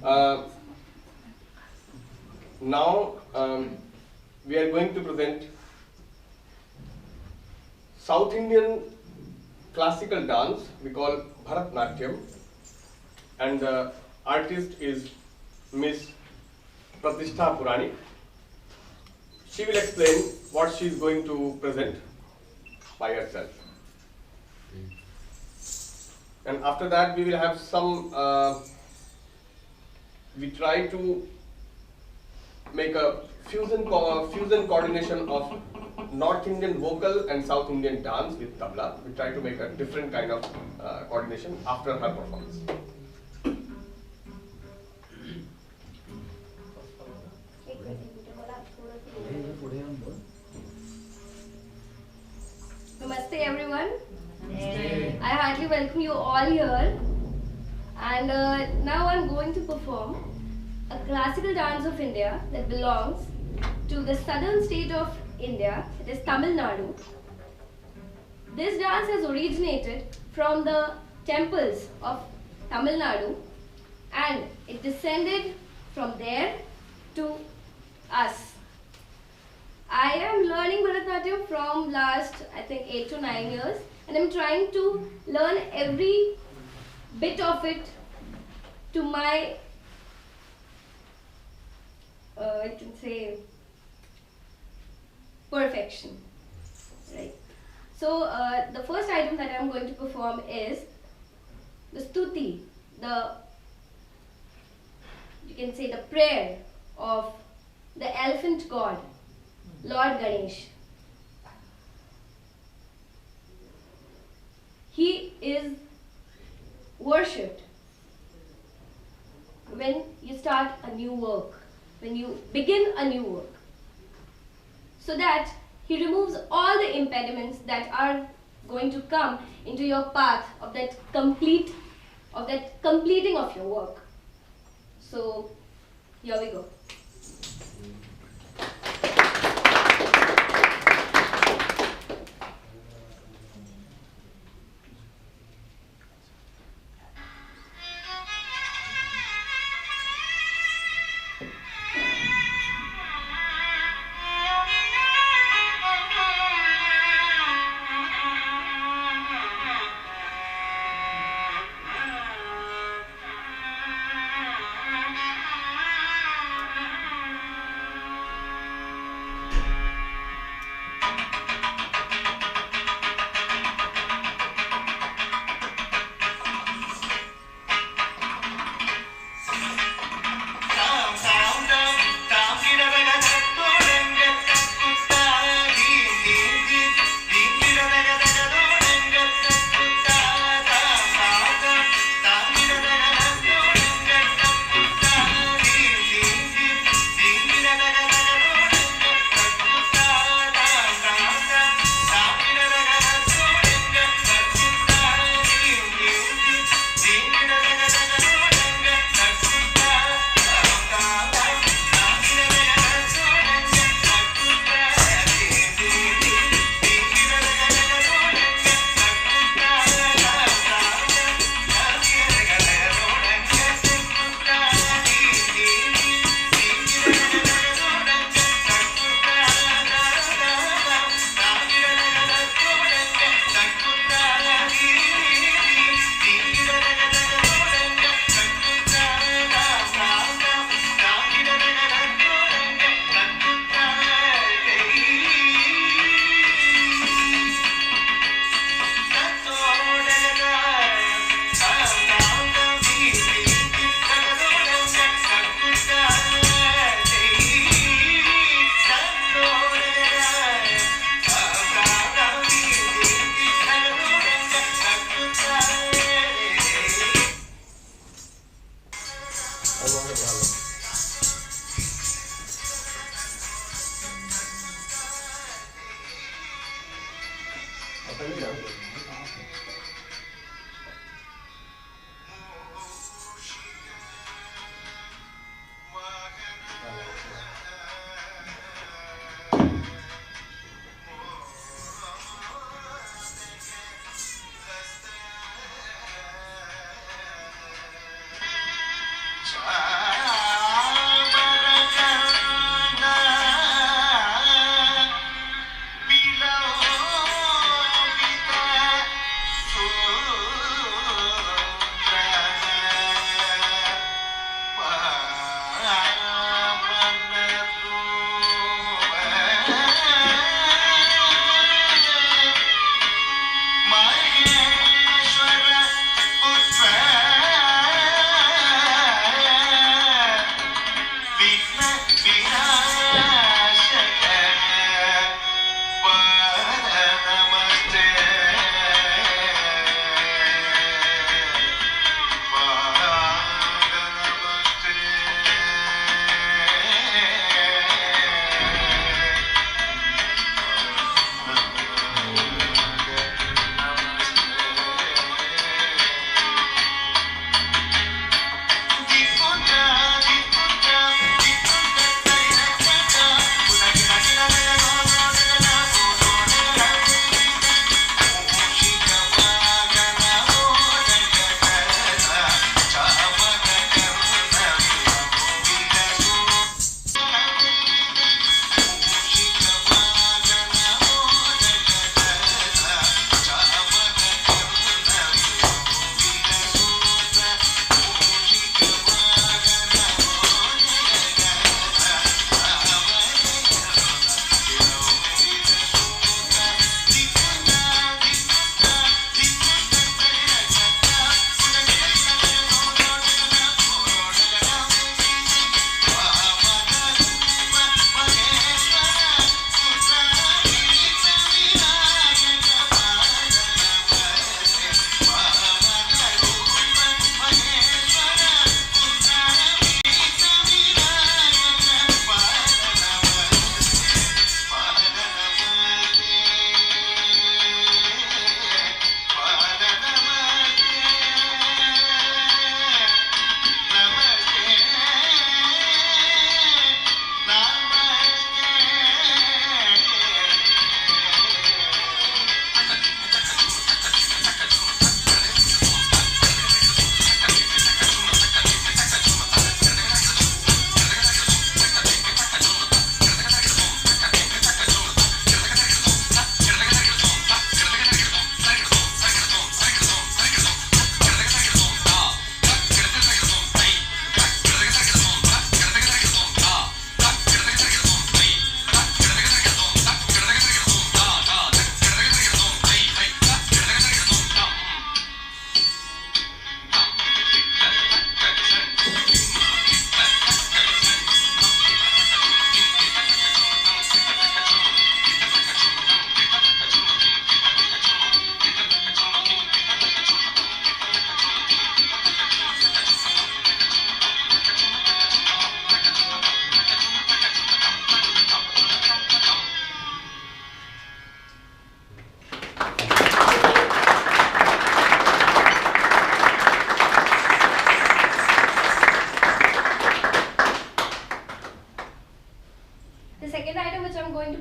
Uh, Now we are going to present South Indian classical dance we call Bharatnatyam, and the artist is Miss Pratishtha Puranik. She will explain what she is going to present by herself. And after that we will have some, we try to make a fusion coordination of North Indian vocal and South Indian dance with tabla. We try to make a different kind of coordination after her performance. Namaste everyone. I heartily welcome you all here. And now I'm going to perform a classical dance of India that belongs to the southern state of India, it is Tamil Nadu. This dance has originated from the temples of Tamil Nadu and it descended from there to us. I am learning Bharatanatyam from last I think 8 to 9 years, and I'm trying to learn every bit of it to my I can say perfection, right? So the first item that I'm going to perform is the stuti, you can say the prayer of the elephant god, Lord Ganesh. He is worshipped when you start a new work, when you begin a new work, so that he removes all the impediments that are going to come into your path of that completing of your work. So here we go. Ah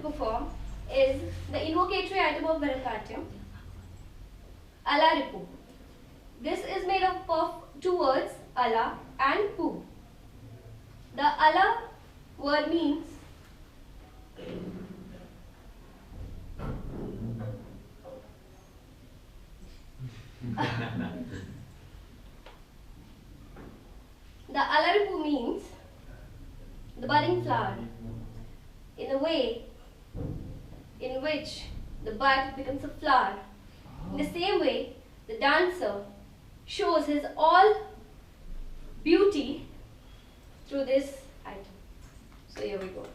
to perform is the invocatory item of Bharatanatyam, Ala Ripu. This is made up of two words, Ala and Pu. The Ala word means the Ala Ripu means the budding flower, in a way in which the bud becomes a flower. In the same way, the dancer shows his all beauty through this item. So here we go.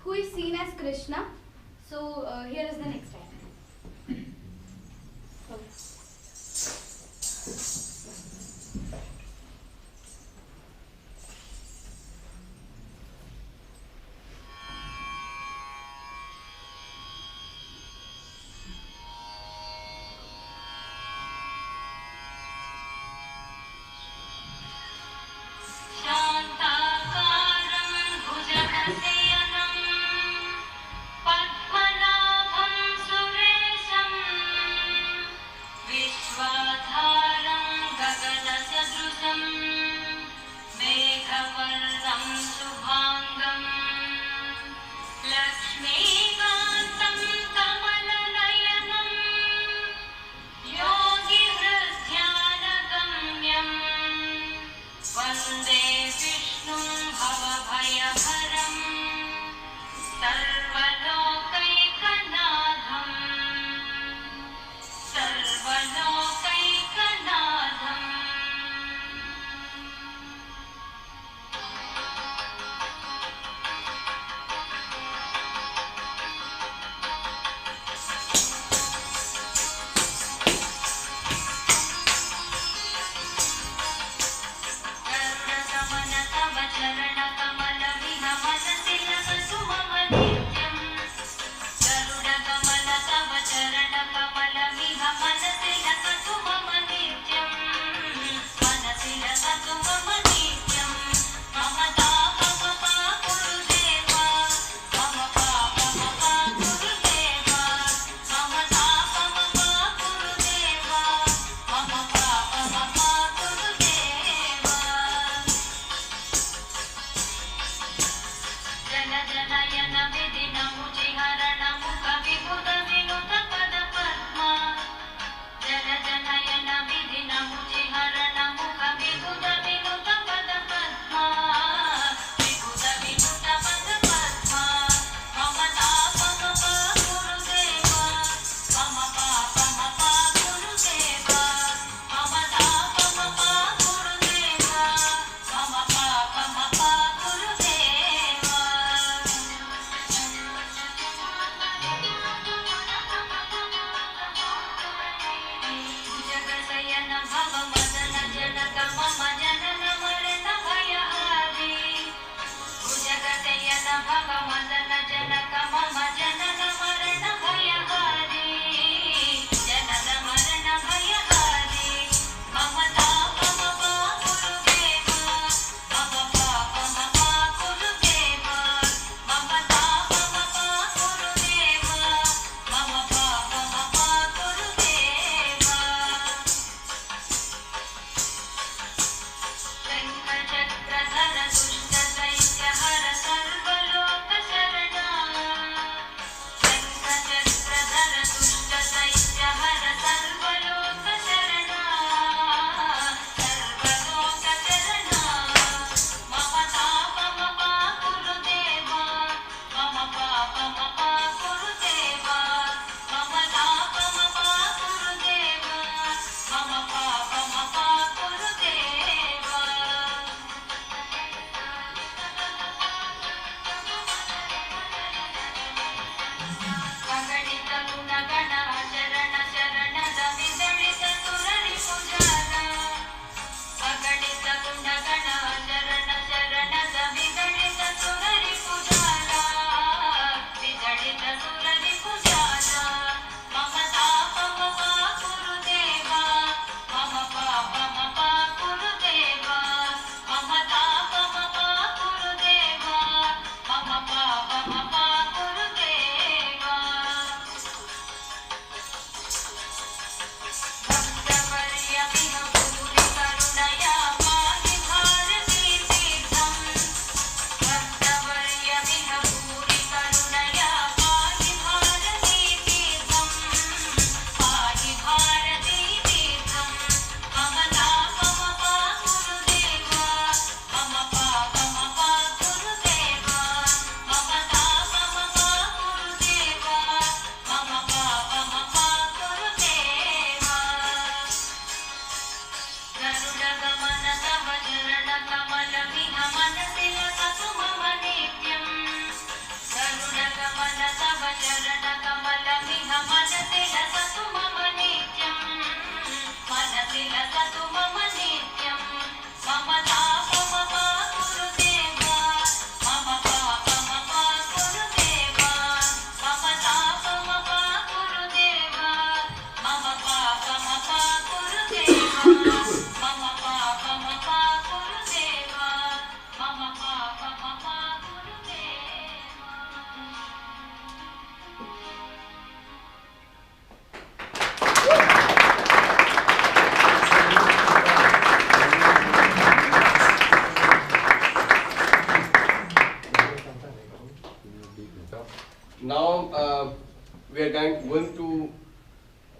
Who is seen as Krishna. So here is the next item.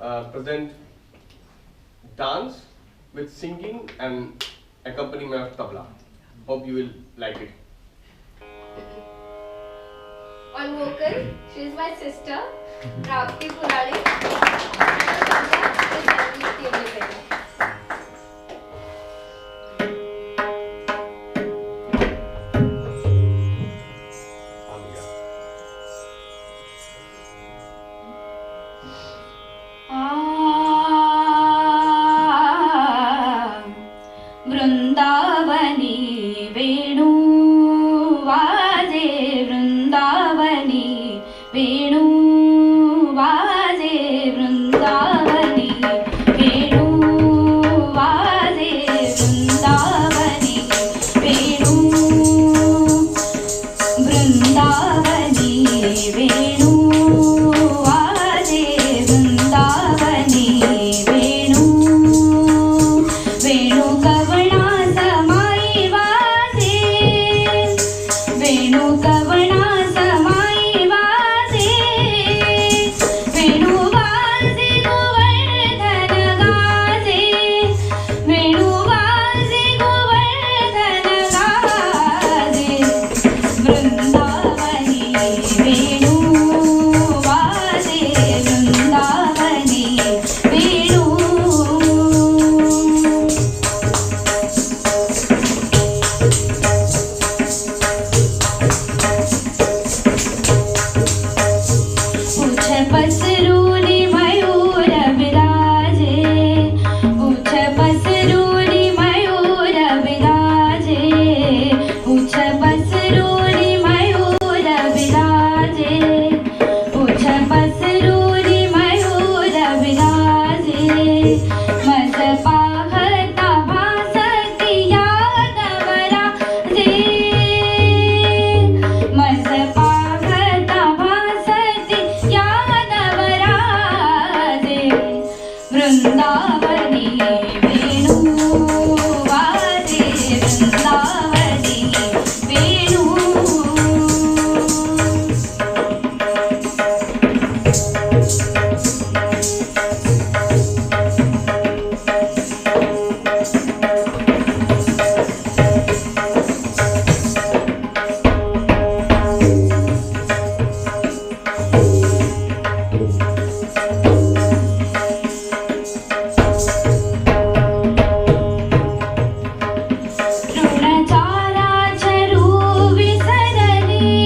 present dance with singing and accompaniment of tabla. Hope you will like it. On vocal, she is my sister, Prapti Purani. Vrindavani वेणु वाजे वृंदावनी वेणु वाजे वृंदावनी वेणु वाजे वृंदावनी वेणु वृंदावनी वेणु वाजे वृंदावनी वेणु वेणु कवना समाई वाजे वेणु कवना समाई वाजे वेणु वाजे गोवर्धन गाजे वेणु वाजे गोवर्धन गाजे वृंदावनी वेणु वाजे वृंदावनी वेणु उच्च पसरूनी मयूर विराजे उच्च पसरूनी मयूर विराजे उच्च पसरूनी मयूर विराजे उच्च पसरूनी मयूर विराजे मज पाहता भासती यादवराजे मज पाहता भासती यादवराजे वृंदावनी वेणु वाजे वृंदावनी वेणु तृणचारा चरू विसरली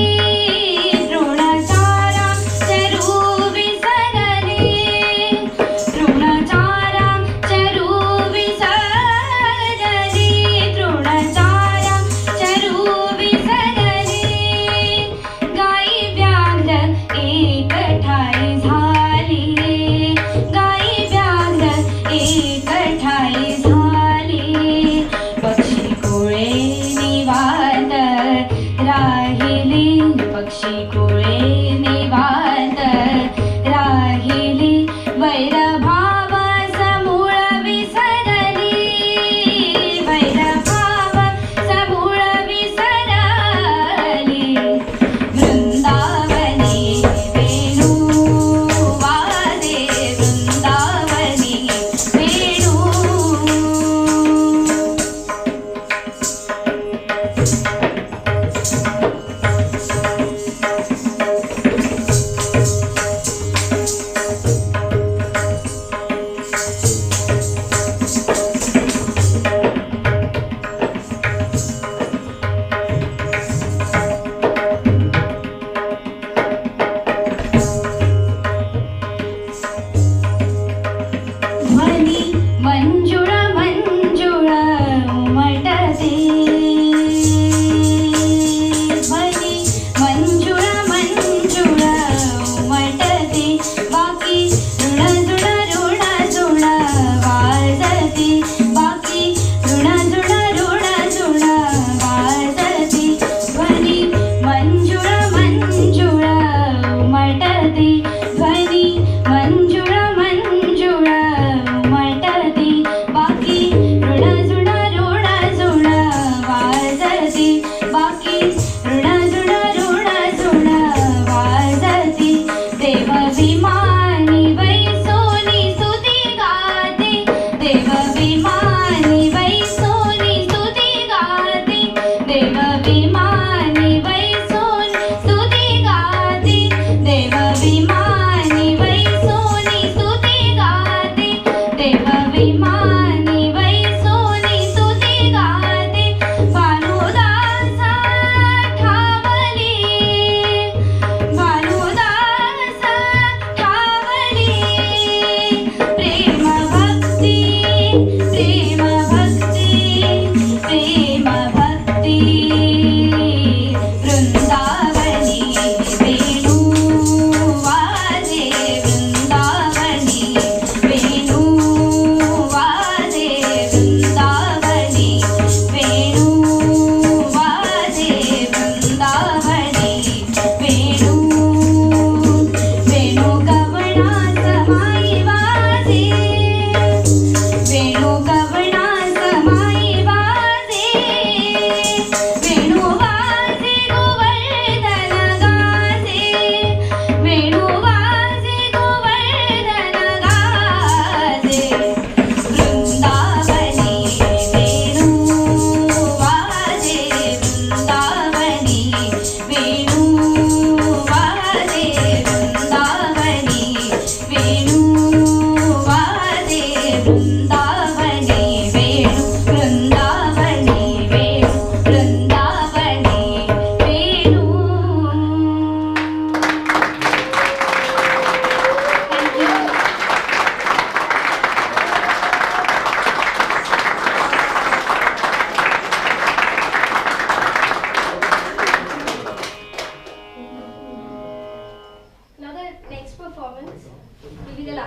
तृणचारा चरू विसरली तृणचारा चरू विसरली तृणचारा चरू विसरली गाई व्याघ्र एक ठाई झाली गाई व्याघ्र एक ठाई झाली पक्षी कुळे निवांत राहिली पक्षी कुळे निवांत राहिली वैरभाव समूळ विसरली वैरभाव समूळ विसरली वृंदावनी वेणु वाजे वृंदावनी वेणु ध्वनी मंजुळ मंजुळ उमटते ध्वनी मंजुळ मंजुळ उमटते बाकी ऋणजुळ ऋणजुळ वाजते बाकी ऋणजुळ ऋणजुळ वाजते ध्वनी मंजुळ मंजुळ उमटते ध्वनी मंजुळ मंजुळ उमटते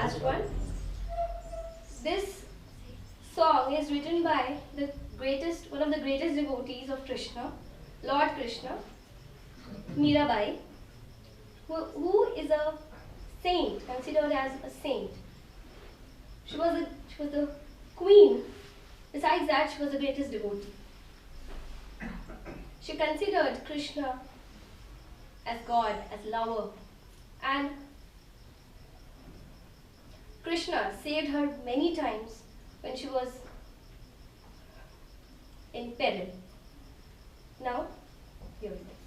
last one. This song is written by one of the greatest devotees of Krishna, Lord Krishna, Mirabai, who is a saint, considered as a saint. She was the queen. Besides that, she was the greatest devotee. She considered Krishna as God, as lover, and Krishna saved her many times when she was in peril. Now, here it is.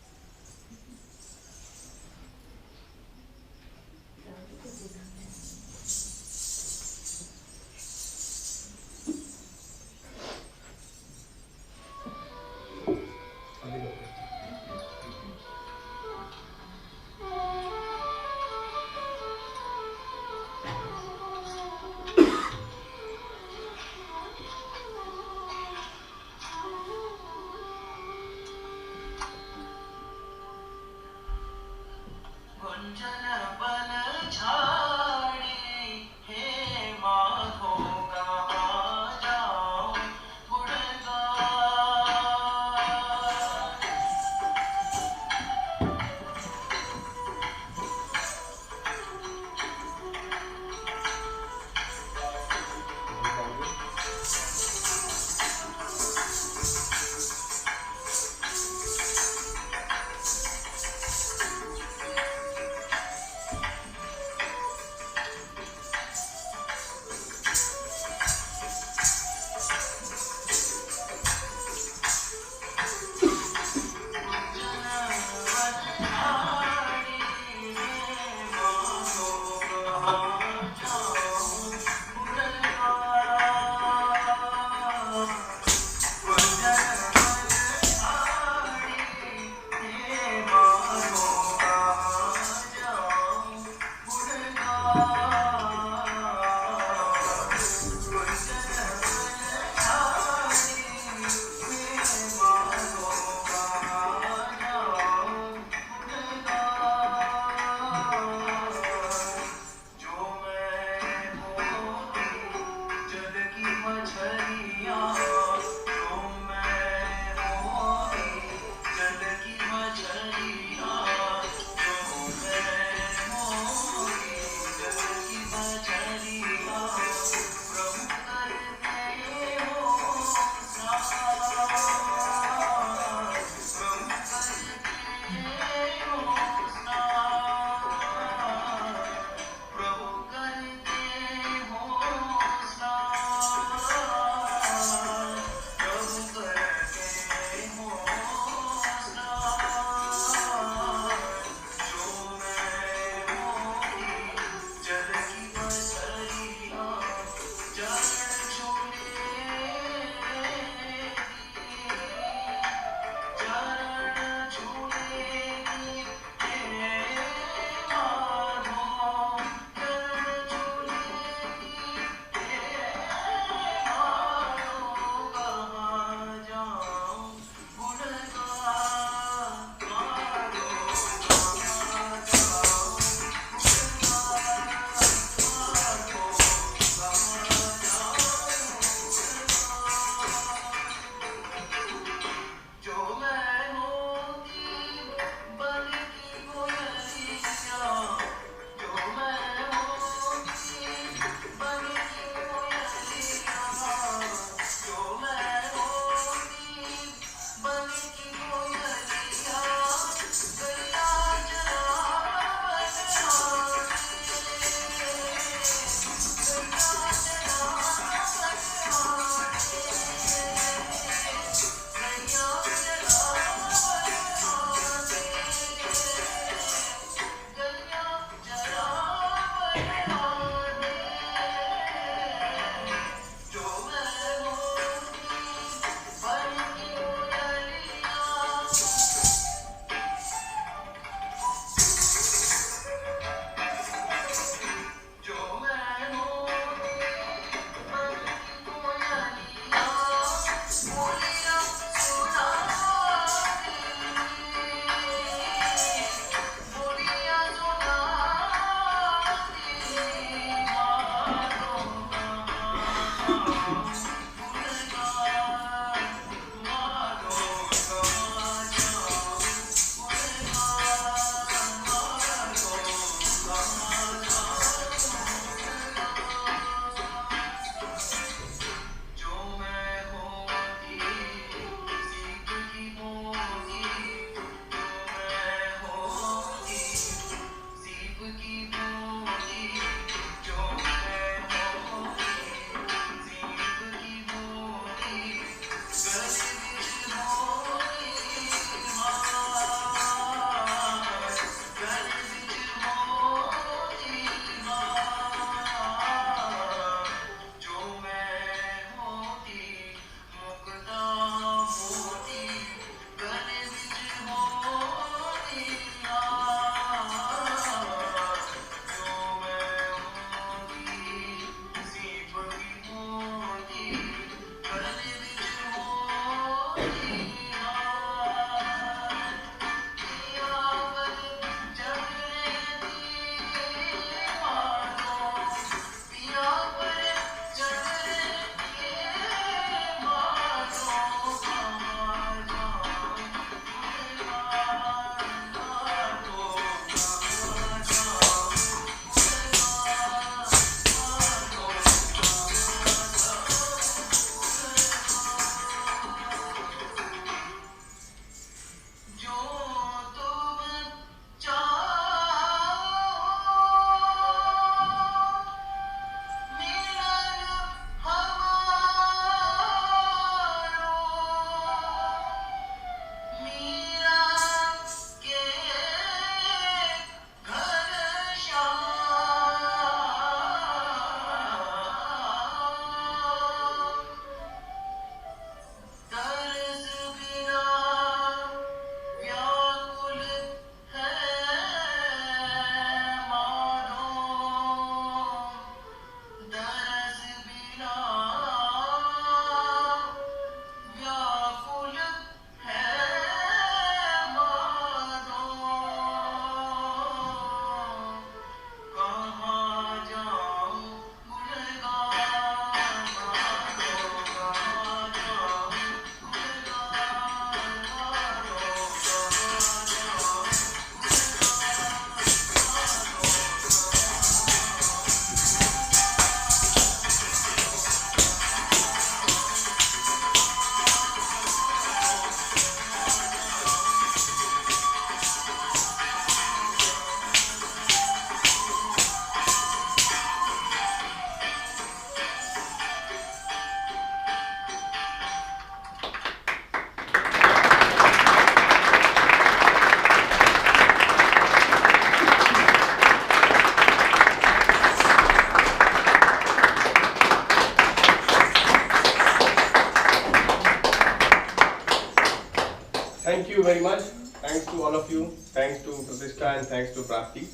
thank you very much. Thanks to all of you. Thanks to Pratishtha and thanks to Prapti.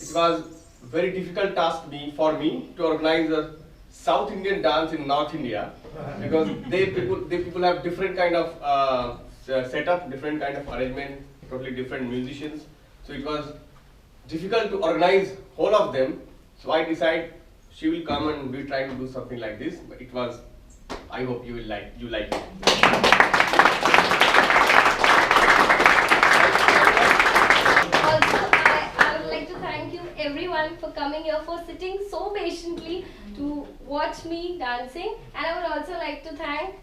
It was very difficult task for me to organize a South Indian dance in North India because they people have different kind of setup, different kind of arrangement, totally different musicians. So it was difficult to organize whole of them. So I decided she will come and we try to do something like this. But it was, I hope you like it. Also, I would like to thank you everyone for coming here, for sitting so patiently to watch me dancing. And I would also like to thank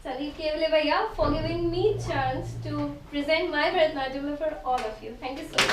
Sandeep Kevale Bhaiya for giving me chance to present my Bharatanatyam for all of you. Thank you so much.